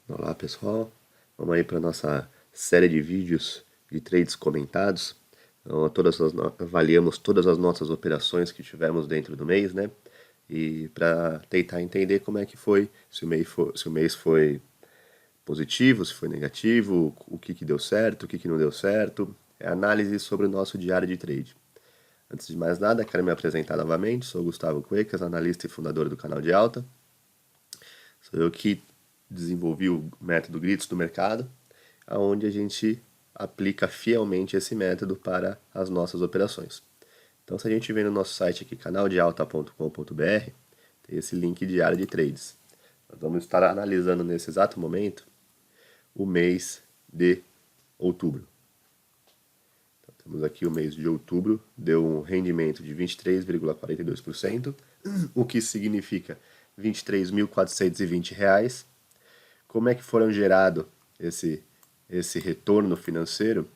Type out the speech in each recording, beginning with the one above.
Olá pessoal, vamos aí para a nossa série de vídeos de trades comentados. Então, avaliamos todas as nossas operações que tivemos dentro do mês, né? E para tentar entender como é que foi, se o mês foi positivo, se foi negativo, o que deu certo, o que não deu certo. É análise sobre o nosso diário de trade. Antes de mais nada, quero me apresentar novamente. Sou Gustavo Cuecas, analista e fundador do canal de alta. Sou eu que desenvolvi o método Gritos do Mercado, onde a gente aplica fielmente esse método para as nossas operações. Então, se a gente vem no nosso site aqui, canaldealta.com.br, tem esse link diário de trades. Nós vamos estar analisando nesse exato momento o mês de outubro. Então, temos aqui o mês de outubro, deu um rendimento de 23,42%, o que significa R$ 23.420. Como é que foram gerado esse retorno financeiro?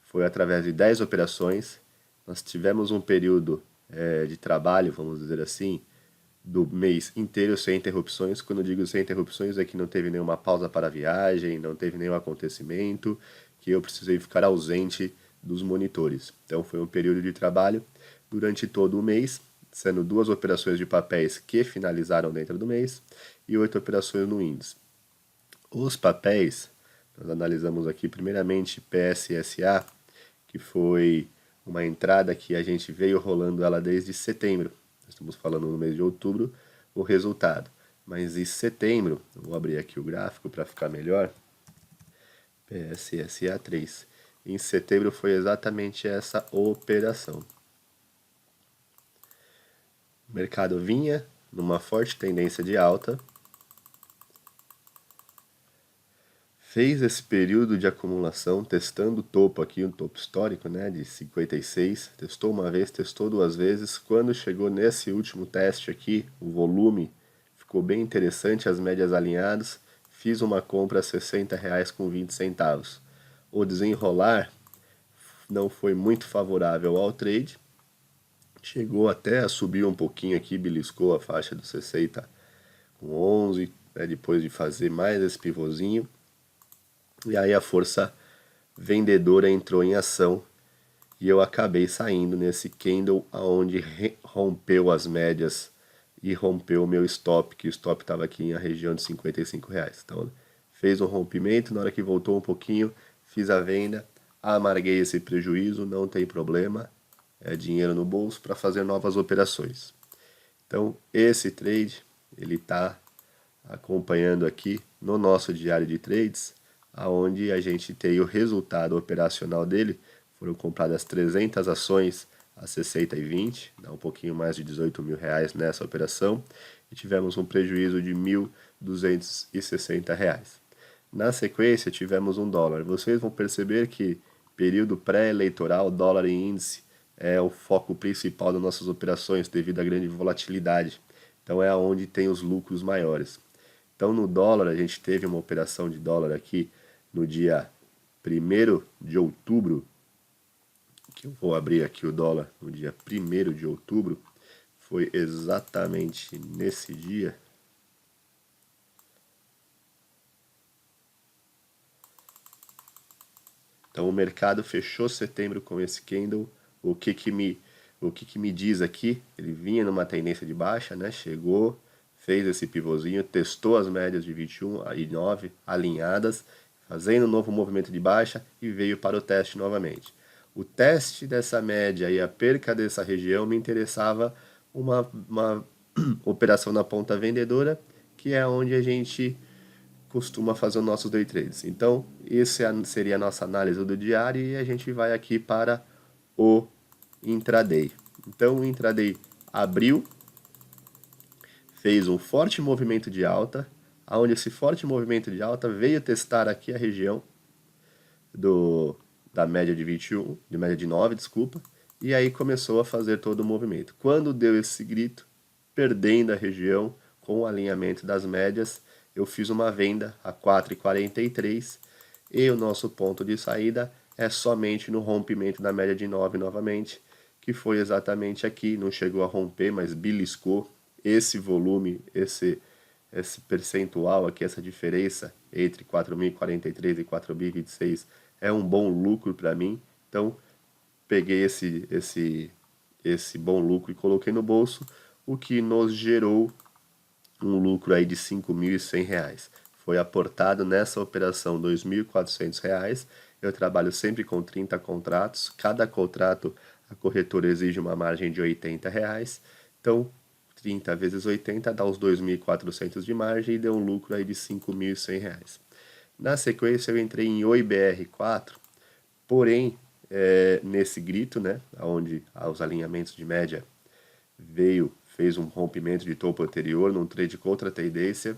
Foi através de 10 operações. Nós tivemos um período de trabalho, vamos dizer assim, do mês inteiro sem interrupções. Quando eu digo sem interrupções é que não teve nenhuma pausa para a viagem, não teve nenhum acontecimento, que eu precisei ficar ausente dos monitores. Então foi um período de trabalho durante todo o mês, sendo 2 operações de papéis que finalizaram dentro do mês e 8 operações no índice. Os papéis, nós analisamos aqui primeiramente PSSA, que foi uma entrada que a gente veio rolando ela desde setembro. Estamos falando no mês de outubro, o resultado. Mas em setembro, vou abrir aqui o gráfico para ficar melhor, PSSA 3. Em setembro foi exatamente essa operação. O mercado vinha numa forte tendência de alta, fez esse período de acumulação, testando o topo aqui, um topo histórico, né, de 56, testou uma vez, testou 2 vezes. Quando chegou nesse último teste aqui, o volume ficou bem interessante, as médias alinhadas, fiz uma compra a R$ 60,20. O desenrolar não foi muito favorável ao trade, chegou até a subir um pouquinho aqui, beliscou a faixa dos 60 com 11, né, depois de fazer mais esse pivôzinho. E aí a força vendedora entrou em ação e eu acabei saindo nesse candle aonde rompeu as médias e rompeu o meu stop, que o stop estava aqui na região de R$ 55. Então fez um rompimento, na hora que voltou um pouquinho, fiz a venda, amarguei esse prejuízo, não tem problema, é dinheiro no bolso para fazer novas operações. Então esse trade, ele está acompanhando aqui no nosso diário de trades, aonde a gente tem o resultado operacional dele. Foram compradas 300 ações a R$ 60,20, dá um pouquinho mais de R$ 18.000 nessa operação, e tivemos um prejuízo de R$ 1.260. Na sequência tivemos um dólar. Vocês vão perceber que período pré-eleitoral, dólar e índice é o foco principal das nossas operações devido à grande volatilidade. Então é onde tem os lucros maiores. Então no dólar a gente teve uma operação de dólar aqui no dia 1º de outubro, que eu vou abrir aqui o dólar no dia 1º de outubro, foi exatamente nesse dia. Então o mercado fechou setembro com esse candle. O que me diz aqui? Ele vinha numa tendência de baixa, né? Chegou, fez esse pivôzinho, testou as médias de 21 e 9 alinhadas, fazendo um novo movimento de baixa e veio para o teste novamente. O teste dessa média e a perca dessa região me interessava uma operação na ponta vendedora, que é onde a gente costuma fazer os nossos day trades. Então, essa seria a nossa análise do diário e a gente vai aqui para o intraday. Então, o intraday abriu, fez um forte movimento de alta, onde esse forte movimento de alta veio testar aqui a região da média de 21, de média de 9, desculpa, e aí começou a fazer todo o movimento. Quando deu esse grito, perdendo a região com o alinhamento das médias, eu fiz uma venda a 4,43 e o nosso ponto de saída é somente no rompimento da média de 9 novamente, que foi exatamente aqui, não chegou a romper, mas beliscou esse volume, esse percentual aqui, essa diferença entre 4.043 e 4.026 é um bom lucro para mim. Então, peguei esse bom lucro e coloquei no bolso, o que nos gerou um lucro aí de R$ 5.100. Foi aportado nessa operação R$ 2.400. Eu trabalho sempre com 30 contratos. Cada contrato a corretora exige uma margem de R$ 80. Então, 30 vezes 80 dá os 2.400 de margem e deu um lucro aí de R$ 5.100. Na sequência, eu entrei em OIBR4, porém, nesse grito, né, onde os alinhamentos de média fez um rompimento de topo anterior num trade contra a tendência.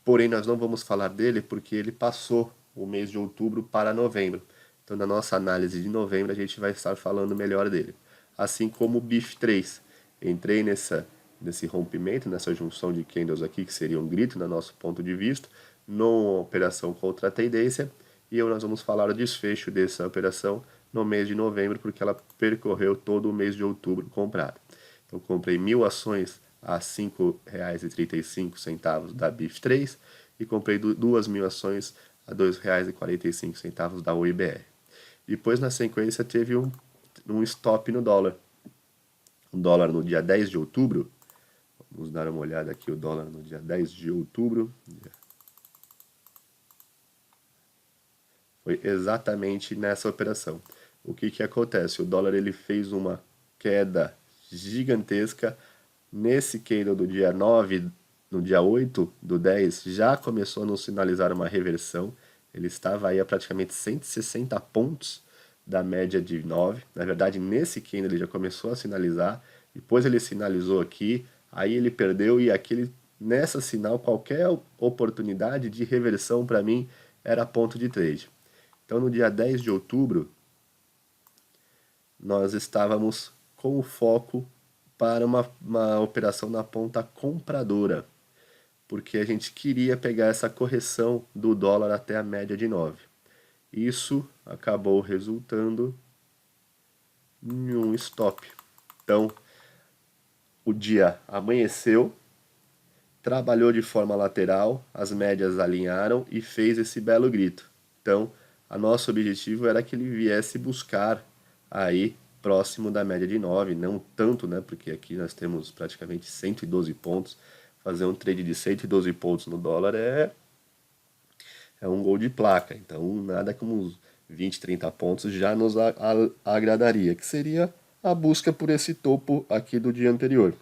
Porém, nós não vamos falar dele porque ele passou o mês de outubro para novembro. Então, na nossa análise de novembro, a gente vai estar falando melhor dele. Assim como o BIF3. Entrei nesse rompimento, nessa junção de candles aqui, que seria um grito, no nosso ponto de vista, numa operação contra a tendência. E nós vamos falar o desfecho dessa operação no mês de novembro, porque ela percorreu todo o mês de outubro comprado. Então, comprei 1.000 ações a R$ 5,35 da BIF3 e comprei 2.000 ações a R$ 2,45 da OIBR. Depois, na sequência, teve um stop no dólar. O dólar no dia 10 de outubro, vamos dar uma olhada aqui, o dólar no dia 10 de outubro, foi exatamente nessa operação. O que acontece? O dólar ele fez uma queda gigantesca. Nesse candle do dia 9, no dia 8 do 10, já começou a nos sinalizar uma reversão. Ele estava aí a praticamente 160 pontos da média de 9. Na verdade, nesse candle ele já começou a sinalizar. Depois ele sinalizou aqui, aí ele perdeu e nessa sinal, qualquer oportunidade de reversão para mim era ponto de trade. Então, no dia 10 de outubro, nós estávamos com o foco para uma operação na ponta compradora, porque a gente queria pegar essa correção do dólar até a média de 9. Isso acabou resultando em um stop. Então, o dia amanheceu, trabalhou de forma lateral, as médias alinharam e fez esse belo grito. Então, a nosso objetivo era que ele viesse buscar aí próximo da média de 9, não tanto, né, porque aqui nós temos praticamente 112 pontos. Fazer um trade de 112 pontos no dólar é um gol de placa. Então, nada como uns 20, 30 pontos já nos agradaria, que seria a busca por esse topo aqui do dia anterior.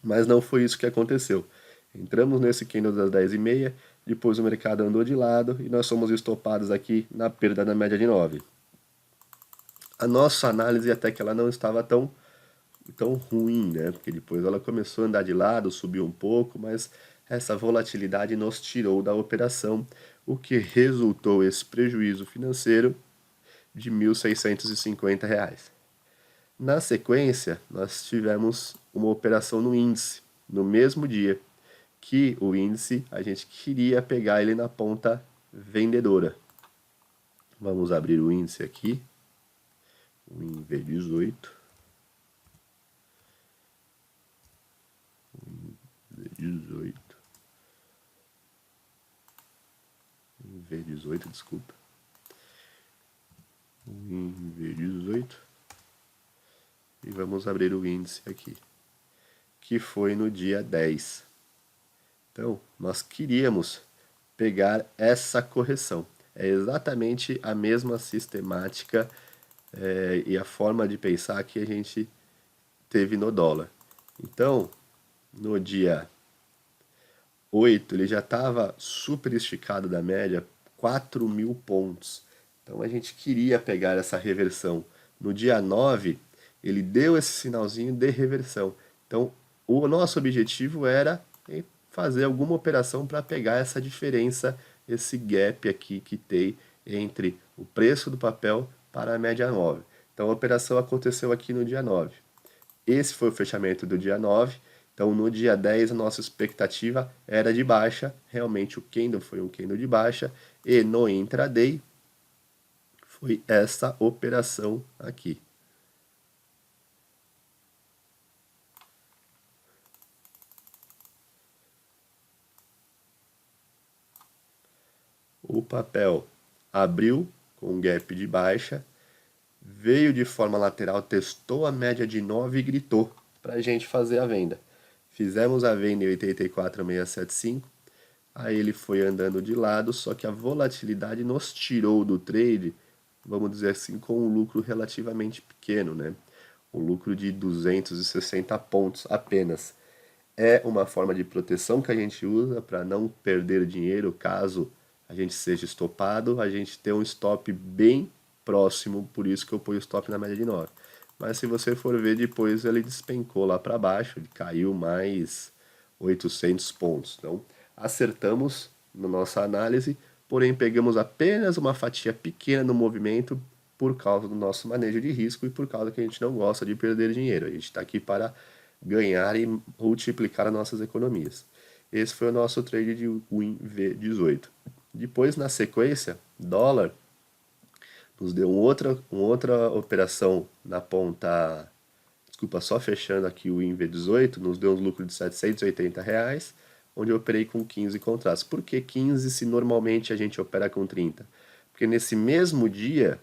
Mas não foi isso que aconteceu. Entramos nesse candle das 10h30, depois o mercado andou de lado e nós fomos estopados aqui na perda da média de 9. A nossa análise até que ela não estava tão ruim, né? Porque depois ela começou a andar de lado, subiu um pouco, mas essa volatilidade nos tirou da operação, o que resultou esse prejuízo financeiro de R$ 1.650. Na sequência, nós tivemos uma operação no índice, no mesmo dia, que o índice a gente queria pegar ele na ponta vendedora. Vamos abrir o índice aqui, o INV18. INV18, desculpa. O INV18. E vamos abrir o índice aqui, que foi no dia 10. Então, nós queríamos pegar essa correção. É exatamente a mesma sistemática e a forma de pensar que a gente teve no dólar. Então, no dia 8, ele já estava super esticado da média, 4.000 pontos. Então, a gente queria pegar essa reversão. No dia 9, ele deu esse sinalzinho de reversão. Então, o nosso objetivo era fazer alguma operação para pegar essa diferença, esse gap aqui que tem entre o preço do papel para a média 9. Então, a operação aconteceu aqui no dia 9. Esse foi o fechamento do dia 9. Então, no dia 10, a nossa expectativa era de baixa. Realmente, o candle foi um candle de baixa. E no intraday, foi essa operação aqui. o papel abriu com um gap de baixa, veio de forma lateral, testou a média de 9 e gritou para a gente fazer a venda. Fizemos a venda em 84,675, aí ele foi andando de lado, só que a volatilidade nos tirou do trade, vamos dizer assim, com um lucro relativamente pequeno, né? Um lucro de 260 pontos apenas. É uma forma de proteção que a gente usa para não perder dinheiro caso a gente seja estopado, a gente ter um stop bem próximo, por isso que eu ponho o stop na média de 9. Mas se você for ver depois, ele despencou lá para baixo, ele caiu mais 800 pontos. Então, acertamos na nossa análise, porém pegamos apenas uma fatia pequena no movimento por causa do nosso manejo de risco e por causa que a gente não gosta de perder dinheiro. A gente está aqui para ganhar e multiplicar as nossas economias. Esse foi o nosso trade de Win V18. Depois, na sequência, dólar nos deu uma outra operação na ponta, desculpa, só fechando aqui o Win V18, nos deu um lucro de R$ 780, onde eu operei com 15 contratos. Por que 15 se normalmente a gente opera com 30? Porque nesse mesmo dia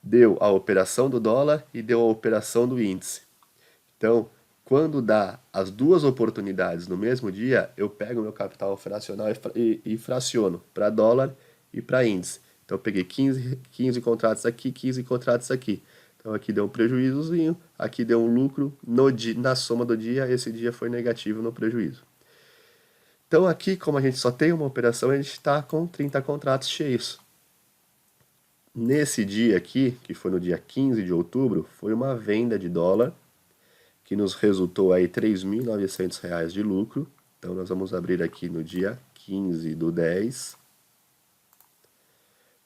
deu a operação do dólar e deu a operação do índice. Então, quando dá as duas oportunidades no mesmo dia, eu pego meu capital operacional e fraciono para dólar e para índice. Então, eu peguei 15 contratos aqui, 15 contratos aqui. Então, aqui deu um prejuízozinho, aqui deu um lucro. Na soma do dia, esse dia foi negativo no prejuízo. Então, aqui, como a gente só tem uma operação, a gente está com 30 contratos cheios. Nesse dia aqui, que foi no dia 15 de outubro, foi uma venda de dólar que nos resultou aí R$ 3.900 de lucro. Então nós vamos abrir aqui no dia 15/10.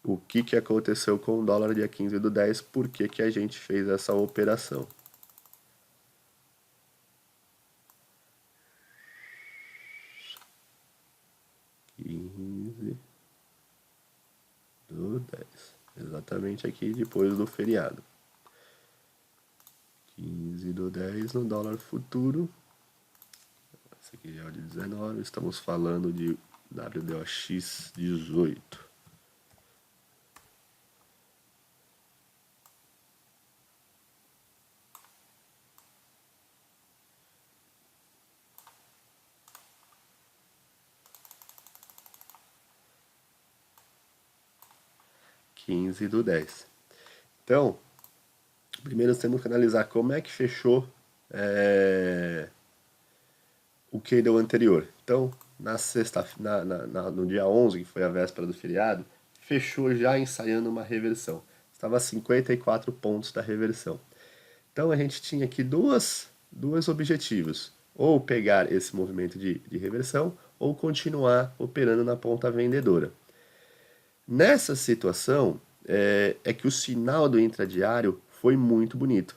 O que aconteceu com o dólar dia 15/10? Por que a gente fez essa operação? Exatamente aqui depois do feriado. 15/10 no dólar futuro. Esse aqui é o de 19, estamos falando de WDOX 18. Então, primeiro temos que analisar como é que fechou o candle anterior. Então, no dia 11, que foi a véspera do feriado, fechou já ensaiando uma reversão. Estava a 54 pontos da reversão. Então, a gente tinha aqui dois objetivos. Ou pegar esse movimento de reversão, ou continuar operando na ponta vendedora. Nessa situação, é que o sinal do intradiário foi muito bonito.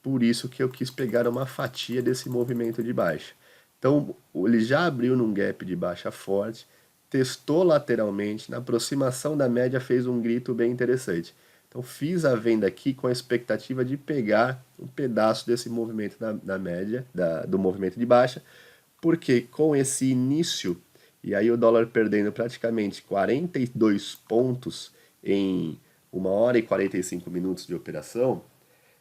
Por isso que eu quis pegar uma fatia desse movimento de baixa. Então, ele já abriu num gap de baixa forte, testou lateralmente, na aproximação da média fez um grito bem interessante. Então, fiz a venda aqui com a expectativa de pegar um pedaço desse movimento na média, do movimento de baixa, porque com esse início, e aí o dólar perdendo praticamente 42 pontos em 1 hora e 45 minutos de operação,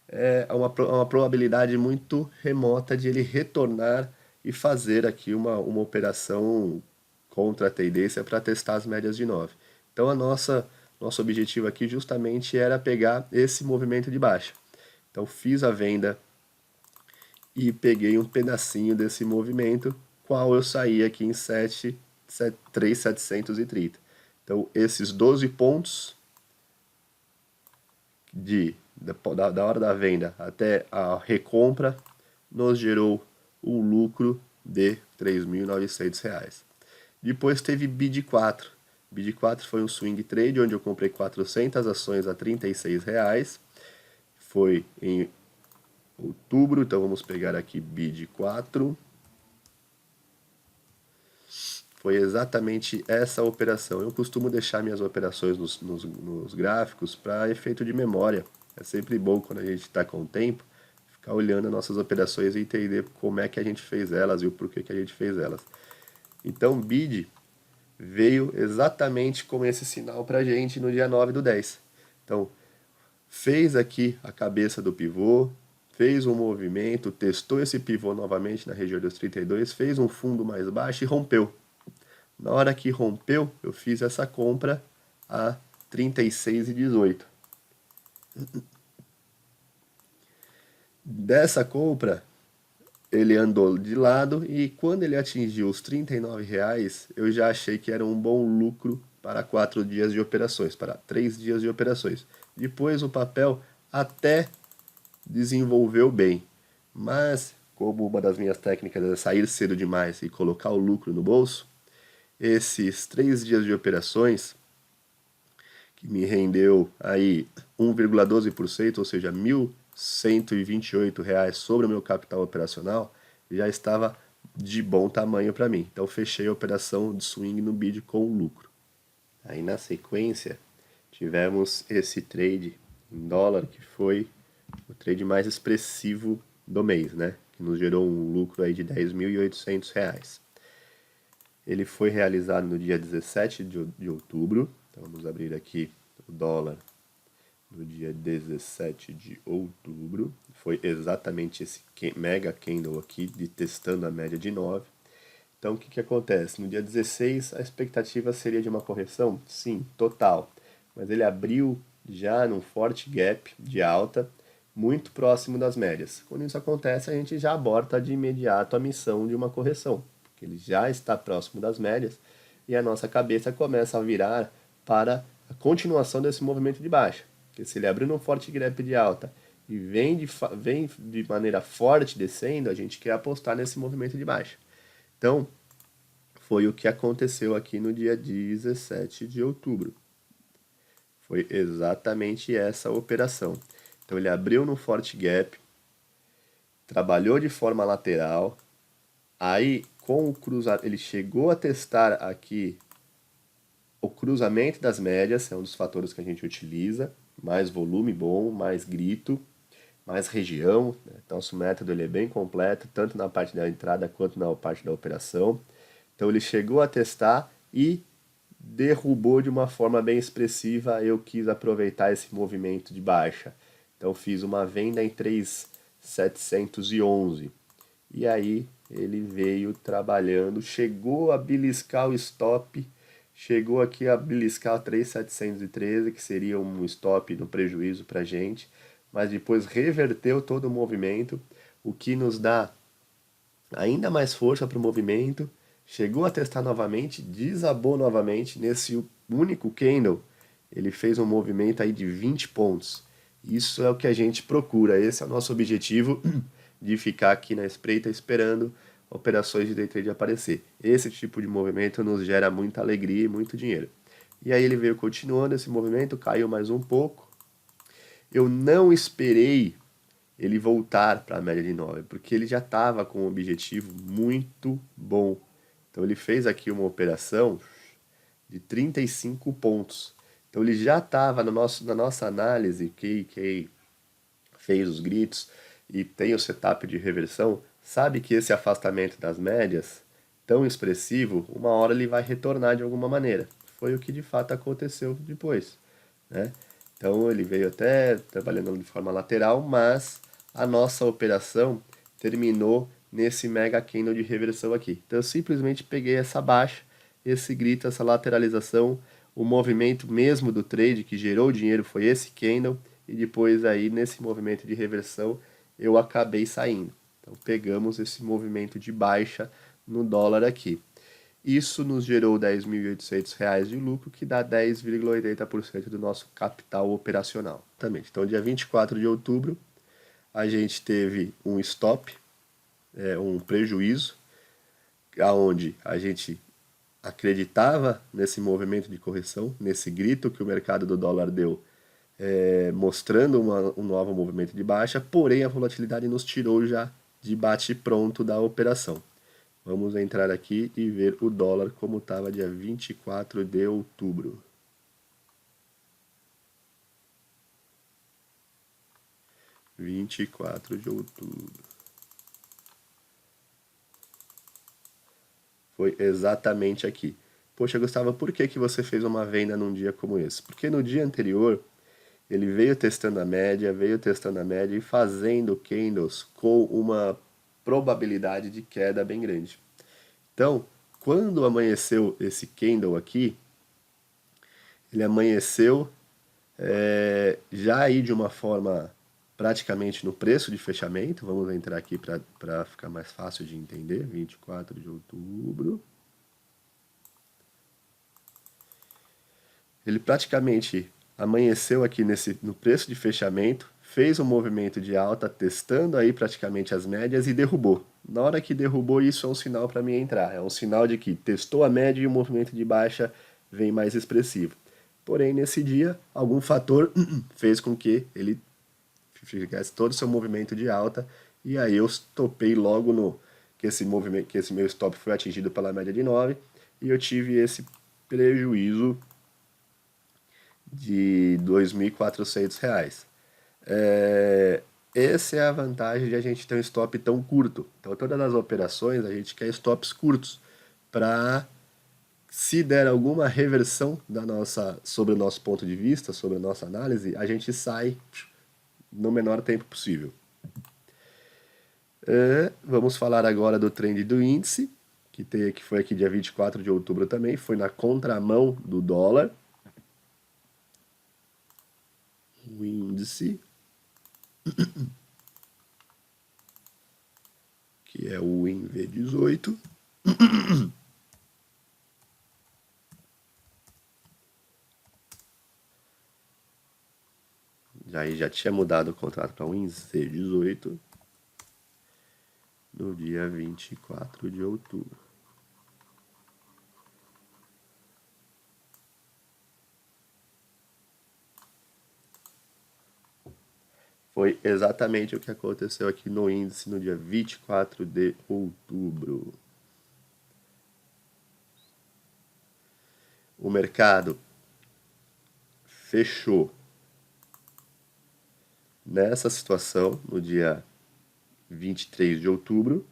é uma probabilidade muito remota de ele retornar e fazer aqui uma operação contra a tendência para testar as médias de 9. Então nosso objetivo aqui justamente era pegar esse movimento de baixa. Então fiz a venda e peguei um pedacinho desse movimento, qual eu saí aqui em 3.730. Então esses 12 pontos da hora da venda até a recompra nos gerou um lucro de R$ 3.900. Depois teve BID 4. BID 4 foi um swing trade onde eu comprei 400 ações a R$ 36. Foi em outubro, então vamos pegar aqui BID 4. Foi exatamente essa operação. Eu costumo deixar minhas operações nos gráficos para efeito de memória. É sempre bom quando a gente está com o tempo, ficar olhando as nossas operações e entender como é que a gente fez elas e o porquê que a gente fez elas. Então, BID veio exatamente com esse sinal para a gente no dia 9/10. Então, fez aqui a cabeça do pivô, fez um movimento, testou esse pivô novamente na região dos 32, fez um fundo mais baixo e rompeu. Na hora que rompeu, eu fiz essa compra a 36,18. Dessa compra, ele andou de lado e quando ele atingiu os R$ 39, eu já achei que era um bom lucro para 4 dias de operações, para 3 dias de operações. Depois o papel até desenvolveu bem, mas como uma das minhas técnicas é sair cedo demais e colocar o lucro no bolso, esses 3 dias de operações, que me rendeu aí 1,12%, ou seja, R$ 1.128 sobre o meu capital operacional, já estava de bom tamanho para mim. Então fechei a operação de swing no bid com lucro. Aí na sequência tivemos esse trade em dólar que foi o trade mais expressivo do mês, né? Que nos gerou um lucro aí de R$ 10.800. Ele foi realizado no dia 17 de outubro. Então vamos abrir aqui o dólar no dia 17 de outubro. Foi exatamente esse mega candle aqui, de testando a média de 9. Então o que acontece? No dia 16 a expectativa seria de uma correção? Sim, total. Mas ele abriu já num forte gap de alta, muito próximo das médias. Quando isso acontece, a gente já aborta de imediato a missão de uma correção, porque ele já está próximo das médias e a nossa cabeça começa a virar para a continuação desse movimento de baixa. Porque se ele abrir num forte gap de alta e vem de maneira forte descendo, a gente quer apostar nesse movimento de baixa. Então, foi o que aconteceu aqui no dia 17 de outubro. Foi exatamente essa operação. Então ele abriu no forte gap, trabalhou de forma lateral, aí com o cruzamento, ele chegou a testar aqui o cruzamento das médias, é um dos fatores que a gente utiliza, mais volume bom, mais grito, mais região, né? Nosso método ele é bem completo, tanto na parte da entrada quanto na parte da operação. Então ele chegou a testar e derrubou de uma forma bem expressiva. Eu quis aproveitar esse movimento de baixa. Então fiz uma venda em 3.711. E aí ele veio trabalhando, chegou a beliscar o stop, chegou aqui a beliscar 3.713, que seria um stop no prejuízo para a gente, mas depois reverteu todo o movimento, o que nos dá ainda mais força para o movimento, chegou a testar novamente, desabou novamente nesse único candle, ele fez um movimento aí de 20 pontos. Isso é o que a gente procura, esse é o nosso objetivo de ficar aqui na espreita esperando operações de day trade aparecer. Esse tipo de movimento nos gera muita alegria e muito dinheiro. E aí ele veio continuando esse movimento, caiu mais um pouco. Eu não esperei ele voltar para a média de 9, porque ele já estava com um objetivo muito bom. Então ele fez aqui uma operação de 35 pontos. Então ele já estava na nossa análise, que fez os gritos e tem o setup de reversão, sabe que esse afastamento das médias, tão expressivo, uma hora ele vai retornar de alguma maneira. Foi o que de fato aconteceu depois, né? Então ele veio até trabalhando de forma lateral, mas a nossa operação terminou nesse mega candle de reversão aqui. Então eu simplesmente peguei essa baixa, esse grito, essa lateralização, o movimento mesmo do trade que gerou o dinheiro foi esse candle, e depois aí nesse movimento de reversão eu acabei saindo. Então pegamos esse movimento de baixa no dólar aqui. Isso nos gerou R$ 10.800 de lucro, que dá 10,80% do nosso capital operacional. Então, dia 24 de outubro, a gente teve um stop, um prejuízo, aonde a gente acreditava nesse movimento de correção, nesse grito que o mercado do dólar deu, mostrando um novo movimento de baixa, porém a volatilidade nos tirou já de bate-pronto da operação. Vamos entrar aqui e ver o dólar como estava dia 24 de outubro. 24 de outubro. Foi exatamente aqui. Poxa, Gustavo, por que que você fez uma venda num dia como esse? Porque no dia anterior ele veio testando a média e fazendo candles com uma probabilidade de queda bem grande. Então, quando amanheceu esse candle aqui, ele amanheceu já aí de uma forma praticamente no preço de fechamento. Vamos entrar aqui para ficar mais fácil de entender. 24 de outubro. Ele praticamente amanheceu aqui no preço de fechamento, fez um movimento de alta, testando aí praticamente as médias e derrubou. Na hora que derrubou, isso é um sinal para mim entrar. É um sinal de que testou a média e o movimento de baixa vem mais expressivo. Porém, nesse dia, algum fator fez com que ele fizesse todo o seu movimento de alta e aí eu topei logo no que esse movimento, que esse meu stop foi atingido pela média de 9 e eu tive esse prejuízo de R$ 2.400. Essa é a vantagem de a gente ter um stop tão curto. Então, todas as operações a gente quer stops curtos para, se der alguma reversão sobre o nosso ponto de vista, sobre a nossa análise, a gente sai no menor tempo possível. Vamos falar agora do trend do índice, que foi aqui dia 24 de outubro também, foi na contramão do dólar. O índice, que é o INV18. Aí já tinha mudado o contrato para o INZ18 no dia 24 de outubro. Foi exatamente o que aconteceu aqui no índice no dia 24 de outubro. O mercado fechou nessa situação no dia 23 de outubro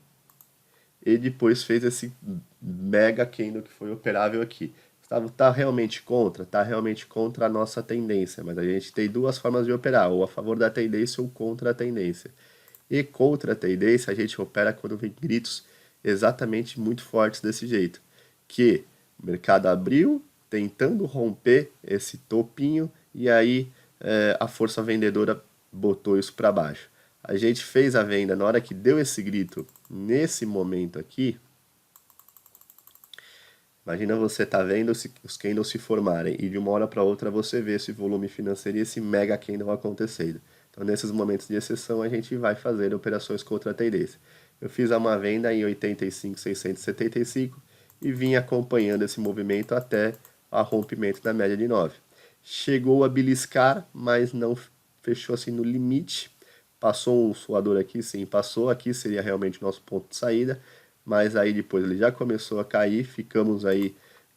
e depois fez esse mega candle que foi operável aqui. Está realmente contra? Está realmente contra a nossa tendência, mas a gente tem duas formas de operar, ou a favor da tendência ou contra a tendência. E contra a tendência a gente opera quando vem gritos exatamente muito fortes desse jeito, que o mercado abriu tentando romper esse topinho e aí a força vendedora botou isso para baixo. A gente fez a venda na hora que deu esse grito, nesse momento aqui. Imagina você tá vendo os candles se formarem e de uma hora para outra você vê esse volume financeiro e esse mega candle acontecendo. Então, nesses momentos de exceção, a gente vai fazer operações contra a tendência. Eu fiz uma venda em 85.675 e vim acompanhando esse movimento até o rompimento da média de 9. Chegou a beliscar, mas não fechou assim no limite. Passou um suador aqui, sim, passou aqui, seria realmente o nosso ponto de saída, mas aí depois ele já começou a cair, ficamos aí,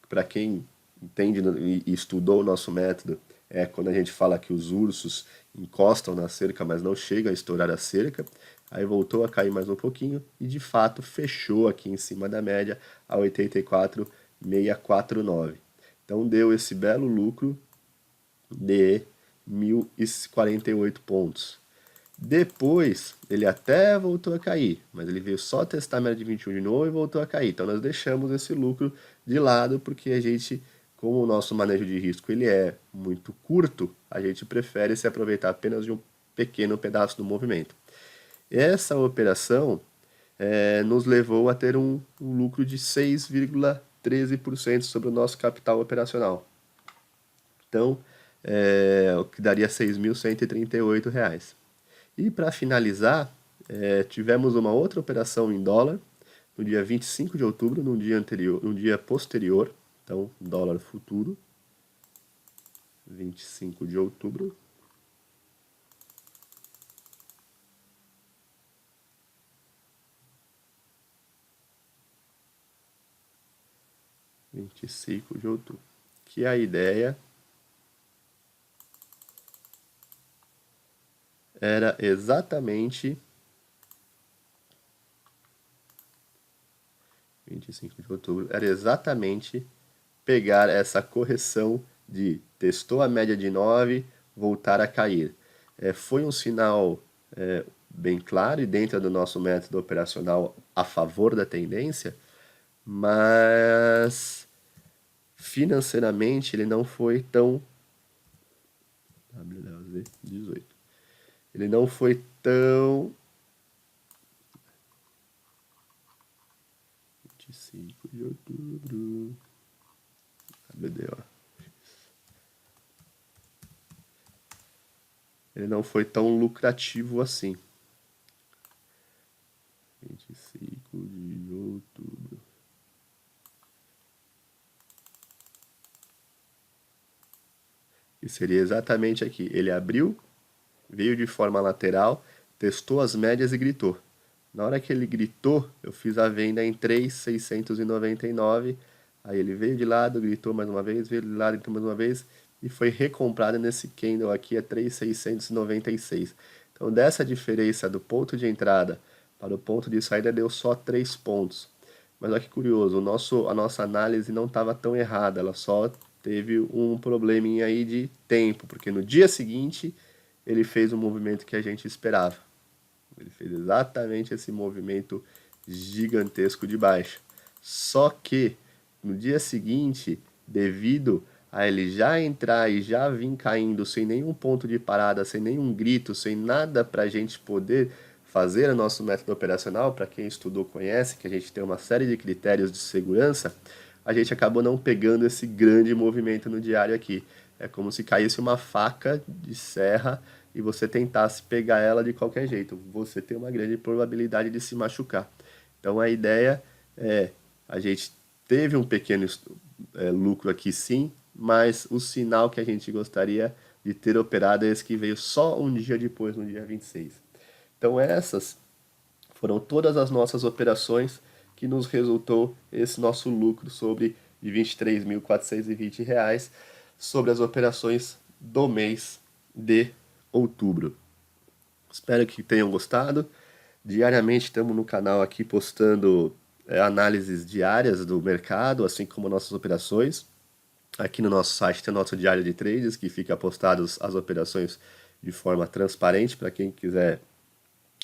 para quem entende e estudou o nosso método, é quando a gente fala que os ursos encostam na cerca, mas não chegam a estourar a cerca, aí voltou a cair mais um pouquinho e de fato fechou aqui em cima da média a 84.649. Então deu esse belo lucro de 1.048 pontos. Depois, ele até voltou a cair, mas ele veio só testar a média de 21 de novo e voltou a cair. Então, nós deixamos esse lucro de lado, porque a gente, como o nosso manejo de risco ele é muito curto, a gente prefere se aproveitar apenas de um pequeno pedaço do movimento. Essa operação nos levou a ter um lucro de 6,13% sobre o nosso capital operacional. Então, o que daria R$ 6.138. E para finalizar, tivemos uma outra operação em dólar no dia 25 de outubro, no dia posterior, então dólar futuro, 25 de outubro. Que a ideia era exatamente 25 de outubro, era exatamente pegar essa correção de testou a média de 9, voltar a cair. Foi um sinal bem claro e dentro do nosso método operacional a favor da tendência, mas financeiramente ele não foi tão WZ18. Ele não foi tão 25 de outubro. BDO. Ele não foi tão lucrativo assim. 25 de outubro. E seria exatamente aqui. Ele abriu, veio de forma lateral, testou as médias e gritou. Na hora que ele gritou, eu fiz a venda em 3.699. Aí ele veio de lado, gritou mais uma vez, veio de lado, gritou mais uma vez e foi recomprado nesse candle aqui a 3.696. Então dessa diferença do ponto de entrada para o ponto de saída deu só 3 pontos. Mas olha que curioso, a nossa análise não estava tão errada, ela só teve um probleminha aí de tempo, porque no dia seguinte ele fez o movimento que a gente esperava. Ele fez exatamente esse movimento gigantesco de baixa. Só que no dia seguinte, devido a ele já entrar e já vir caindo sem nenhum ponto de parada, sem nenhum grito, sem nada para a gente poder fazer o nosso método operacional, para quem estudou conhece, que a gente tem uma série de critérios de segurança, a gente acabou não pegando esse grande movimento no diário aqui. É como se caísse uma faca de serra e você tentasse pegar ela de qualquer jeito. Você tem uma grande probabilidade de se machucar. Então a ideia é, a gente teve um pequeno lucro aqui sim, mas o sinal que a gente gostaria de ter operado é esse que veio só um dia depois, no dia 26. Então essas foram todas as nossas operações que nos resultou esse nosso lucro sobre de R$ 23.420 sobre as operações do mês de outubro. Espero que tenham gostado. Diariamente estamos no canal aqui postando análises diárias do mercado, assim como nossas operações. Aqui no nosso site tem o nosso diário de trades, que fica postados as operações de forma transparente para quem quiser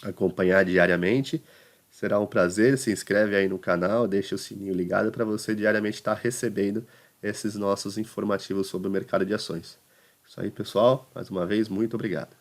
acompanhar diariamente. Será um prazer, se inscreve aí no canal, deixa o sininho ligado para você diariamente estar recebendo esses nossos informativos sobre o mercado de ações. Isso aí, pessoal. Mais uma vez, muito obrigado.